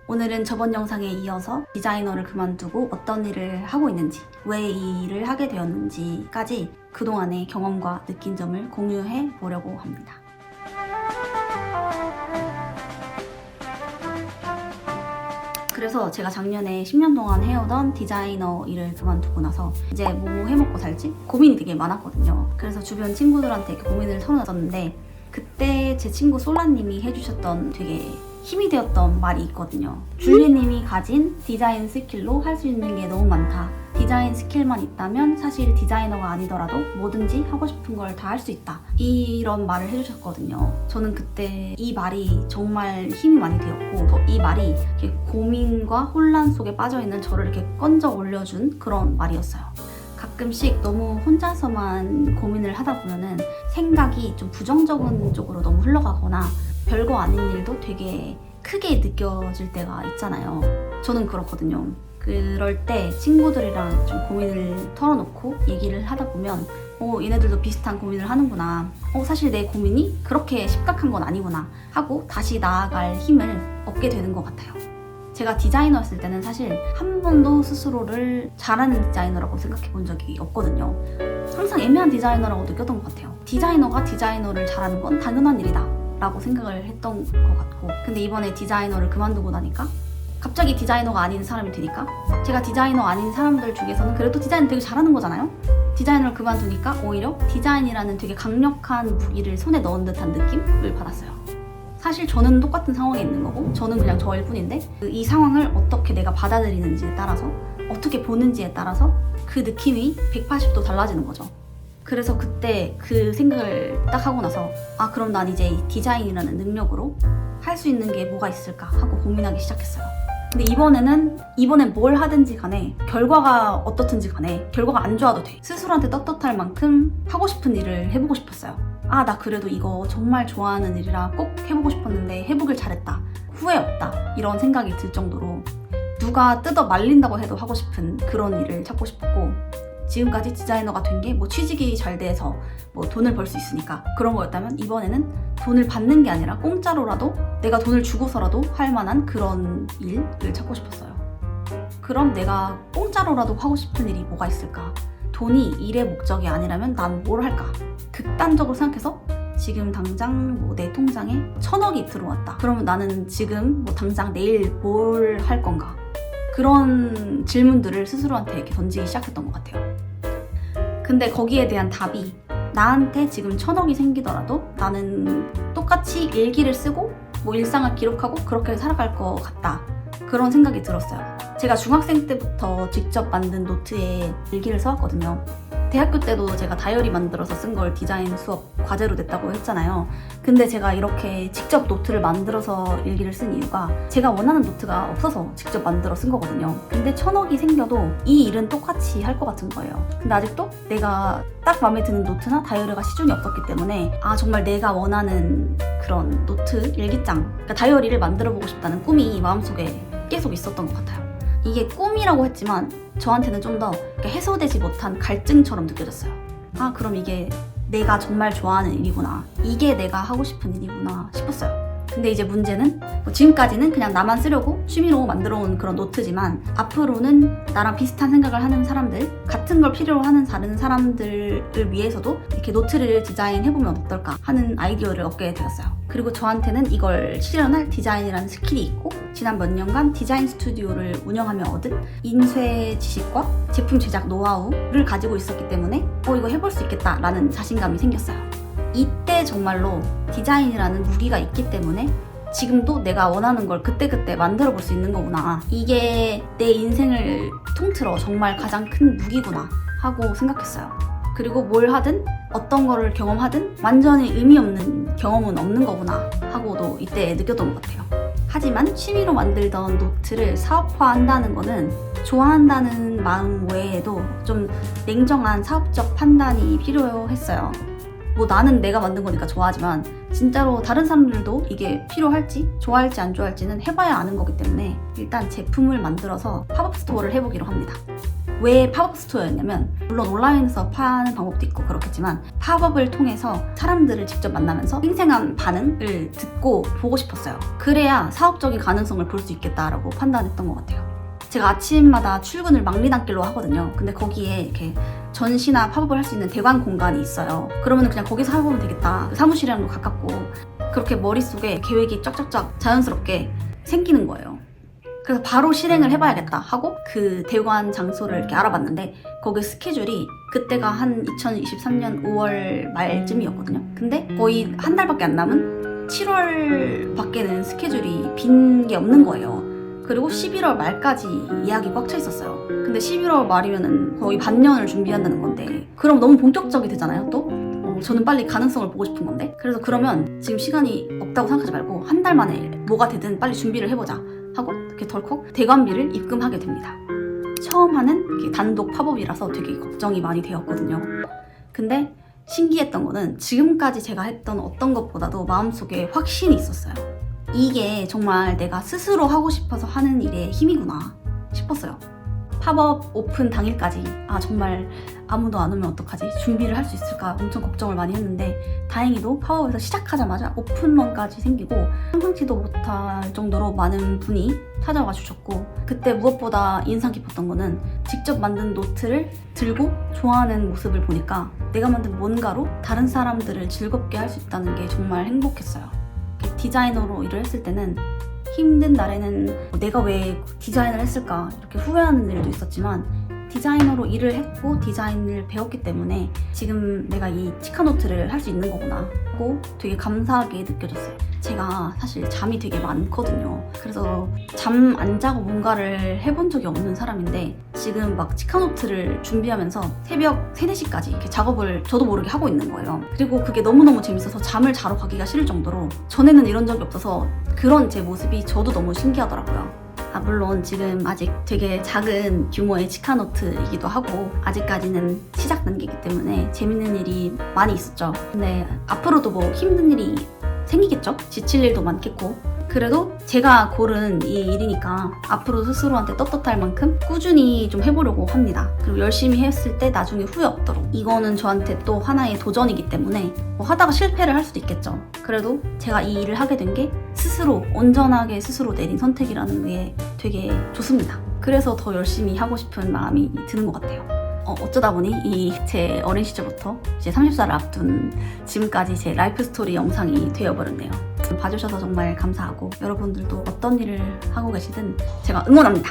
오늘은 저번 영상에 이어서 디자이너를 그만두고 어떤 일을 하고 있는지, 왜 이 일을 하게 되었는지까지 그동안의 경험과 느낀 점을 공유해 보려고 합니다. 그래서 제가 작년에 10년 동안 해오던 디자이너 일을 그만두고 나서 이제 뭐 해먹고 살지? 고민이 되게 많았거든요. 그래서 주변 친구들한테 이렇게 고민을 털어놨었는데 그때 제 친구 솔라님이 해주셨던 되게 힘이 되었던 말이 있거든요. 줄리님이 가진 디자인 스킬로 할 수 있는 게 너무 많다. 디자인 스킬만 있다면 사실 디자이너가 아니더라도 뭐든지 하고 싶은 걸 다 할 수 있다. 이런 말을 해주셨거든요. 저는 그때 이 말이 정말 힘이 많이 되었고 이 말이 이렇게 고민과 혼란 속에 빠져있는 저를 이렇게 건져 올려준 그런 말이었어요. 가끔씩 너무 혼자서만 고민을 하다 보면은 생각이 좀 부정적인 쪽으로 너무 흘러가거나 별거 아닌 일도 되게 크게 느껴질 때가 있잖아요. 저는 그렇거든요. 그럴 때 친구들이랑 좀 고민을 털어놓고 얘기를 하다 보면 얘네들도 비슷한 고민을 하는구나. 사실 내 고민이 그렇게 심각한 건 아니구나 하고 다시 나아갈 힘을 얻게 되는 것 같아요. 제가 디자이너였을 때는 사실 한 번도 스스로를 잘하는 디자이너라고 생각해 본 적이 없거든요. 항상 애매한 디자이너라고 느꼈던 것 같아요. 디자이너가 디자이너를 잘하는 건 당연한 일이다 라고 생각을 했던 것 같고, 근데 이번에 디자이너를 그만두고 나니까 갑자기 디자이너가 아닌 사람이 되니까 제가 디자이너 아닌 사람들 중에서는 그래도 디자인 되게 잘하는 거잖아요. 디자이너를 그만두니까 오히려 디자인이라는 되게 강력한 무기를 손에 넣은 듯한 느낌을 받았어요. 사실 저는 똑같은 상황에 있는 거고 저는 그냥 저일 뿐인데 이 상황을 어떻게 내가 받아들이는지에 따라서 어떻게 보는지에 따라서 그 느낌이 180도 달라지는 거죠. 그래서 그때 그 생각을 딱 하고 나서 그럼 난 이제 디자인이라는 능력으로 할 수 있는 게 뭐가 있을까 하고 고민하기 시작했어요. 근데 이번엔 뭘 하든지 간에 결과가 어떻든지 간에 결과가 안 좋아도 돼. 스스로한테 떳떳할 만큼 하고 싶은 일을 해보고 싶었어요. 나 그래도 이거 정말 좋아하는 일이라 꼭 해보고 싶었는데 해보길 잘했다. 후회 없다. 이런 생각이 들 정도로 누가 뜯어 말린다고 해도 하고 싶은 그런 일을 찾고 싶었고, 지금까지 디자이너가 된 게 뭐 취직이 잘 돼서 뭐 돈을 벌 수 있으니까 그런 거였다면 이번에는 돈을 받는 게 아니라 공짜로라도 내가 돈을 주고서라도 할 만한 그런 일을 찾고 싶었어요. 그럼 내가 공짜로라도 하고 싶은 일이 뭐가 있을까? 돈이 일의 목적이 아니라면 난 뭘 할까? 극단적으로 생각해서 지금 당장 뭐 내 통장에 1,000억이 들어왔다. 그러면 나는 지금 뭐 당장 내일 뭘 할 건가? 그런 질문들을 스스로한테 이렇게 던지기 시작했던 것 같아요. 근데 거기에 대한 답이 나한테 지금 1,000억이 생기더라도 나는 똑같이 일기를 쓰고 뭐 일상을 기록하고 그렇게 살아갈 것 같다. 그런 생각이 들었어요. 제가 중학생 때부터 직접 만든 노트에 일기를 써왔거든요. 대학교 때도 제가 다이어리 만들어서 쓴 걸 디자인 수업 과제로 냈다고 했잖아요. 근데 제가 이렇게 직접 노트를 만들어서 일기를 쓴 이유가 제가 원하는 노트가 없어서 직접 만들어 쓴 거거든요. 근데 1,000억이 생겨도 이 일은 똑같이 할 것 같은 거예요. 근데 아직도 내가 딱 마음에 드는 노트나 다이어리가 시중에 없었기 때문에 정말 내가 원하는 그런 노트, 일기장, 그러니까 다이어리를 만들어 보고 싶다는 꿈이 마음속에 계속 있었던 것 같아요. 이게 꿈이라고 했지만 저한테는 좀 더 해소되지 못한 갈증처럼 느껴졌어요. 그럼 이게 내가 정말 좋아하는 일이구나. 이게 내가 하고 싶은 일이구나 싶었어요. 근데 이제 문제는 지금까지는 그냥 나만 쓰려고 취미로 만들어 온 그런 노트지만 앞으로는 나랑 비슷한 생각을 하는 사람들, 같은 걸 필요로 하는 다른 사람들을 위해서도 이렇게 노트를 디자인해보면 어떨까 하는 아이디어를 얻게 되었어요. 그리고 저한테는 이걸 실현할 디자인이라는 스킬이 있고 지난 몇 년간 디자인 스튜디오를 운영하며 얻은 인쇄 지식과 제품 제작 노하우를 가지고 있었기 때문에 이거 해볼 수 있겠다라는 자신감이 생겼어요. 이때 정말로 디자인이라는 무기가 있기 때문에 지금도 내가 원하는 걸 그때그때 만들어 볼 수 있는 거구나. 이게 내 인생을 통틀어 정말 가장 큰 무기구나 하고 생각했어요. 그리고 뭘 하든 어떤 거를 경험하든 완전히 의미 없는 경험은 없는 거구나 하고도 이때 느꼈던 것 같아요. 하지만 취미로 만들던 노트를 사업화한다는 거는 좋아한다는 마음 외에도 좀 냉정한 사업적 판단이 필요했어요. 나는 내가 만든 거니까 좋아하지만 진짜로 다른 사람들도 이게 필요할지 좋아할지 안 좋아할지는 해봐야 아는 거기 때문에 일단 제품을 만들어서 팝업 스토어를 해보기로 합니다. 왜 팝업 스토어였냐면 물론 온라인에서 파는 방법도 있고 그렇겠지만 팝업을 통해서 사람들을 직접 만나면서 생생한 반응을 듣고 보고 싶었어요. 그래야 사업적인 가능성을 볼 수 있겠다라고 판단했던 것 같아요. 제가 아침마다 출근을 망리단길로 하거든요. 근데 거기에 이렇게 전시나 팝업을 할 수 있는 대관 공간이 있어요. 그러면 그냥 거기서 해보면 되겠다. 사무실이랑도 가깝고 그렇게 머릿속에 계획이 쫙쫙쫙 자연스럽게 생기는 거예요. 그래서 바로 실행을 해봐야겠다 하고 그 대관 장소를 이렇게 알아봤는데 거기 스케줄이 그때가 한 2023년 5월 말쯤이었거든요. 근데 거의 한 달밖에 안 남은 7월 밖에는 스케줄이 빈 게 없는 거예요. 그리고 11월 말까지 예약이 꽉 차 있었어요. 근데 11월 말이면은 거의 반년을 준비한다는 건데 그럼 너무 본격적이 되잖아요 또? 저는 빨리 가능성을 보고 싶은 건데 그래서 그러면 지금 시간이 없다고 생각하지 말고 한 달 만에 뭐가 되든 빨리 준비를 해보자 하고 이렇게 덜컥 대관비를 입금하게 됩니다. 처음 하는 단독 팝업이라서 되게 걱정이 많이 되었거든요. 근데 신기했던 거는 지금까지 제가 했던 어떤 것보다도 마음속에 확신이 있었어요. 이게 정말 내가 스스로 하고 싶어서 하는 일의 힘이구나 싶었어요. 팝업 오픈 당일까지 정말 아무도 안 오면 어떡하지? 준비를 할 수 있을까? 엄청 걱정을 많이 했는데 다행히도 팝업에서 시작하자마자 오픈런까지 생기고 상상치도 못할 정도로 많은 분이 찾아와 주셨고 그때 무엇보다 인상 깊었던 거는 직접 만든 노트를 들고 좋아하는 모습을 보니까 내가 만든 뭔가로 다른 사람들을 즐겁게 할 수 있다는 게 정말 행복했어요. 디자이너로 일을 했을 때는 힘든 날에는 내가 왜 디자인을 했을까 이렇게 후회하는 일도 있었지만 디자이너로 일을 했고 디자인을 배웠기 때문에 지금 내가 이 치카노트를 할 수 있는 거구나 하고 되게 감사하게 느껴졌어요. 제가 사실 잠이 되게 많거든요. 그래서 잠 안 자고 뭔가를 해본 적이 없는 사람인데 지금 막 치카노트를 준비하면서 새벽 3, 4시까지 이렇게 작업을 저도 모르게 하고 있는 거예요. 그리고 그게 너무너무 재밌어서 잠을 자러 가기가 싫을 정도로 전에는 이런 적이 없어서 그런 제 모습이 저도 너무 신기하더라고요. 물론 지금 아직 되게 작은 규모의 치카노트이기도 하고 아직까지는 시작 단계이기 때문에 재밌는 일이 많이 있었죠. 근데 앞으로도 뭐 힘든 일이 생기겠죠? 지칠 일도 많겠고 그래도 제가 고른 이 일이니까 앞으로 스스로한테 떳떳할 만큼 꾸준히 좀 해보려고 합니다. 그리고 열심히 했을 때 나중에 후회 없도록 이거는 저한테 또 하나의 도전이기 때문에 뭐 하다가 실패를 할 수도 있겠죠. 그래도 제가 이 일을 하게 된 게 스스로 온전하게 스스로 내린 선택이라는 게 되게 좋습니다. 그래서 더 열심히 하고 싶은 마음이 드는 것 같아요. 어쩌다 보니 이 제 어린 시절부터 이제 30살을 앞둔 지금까지 제 라이프 스토리 영상이 되어버렸네요. 봐주셔서 정말 감사하고 여러분들도 어떤 일을 하고 계시든 제가 응원합니다.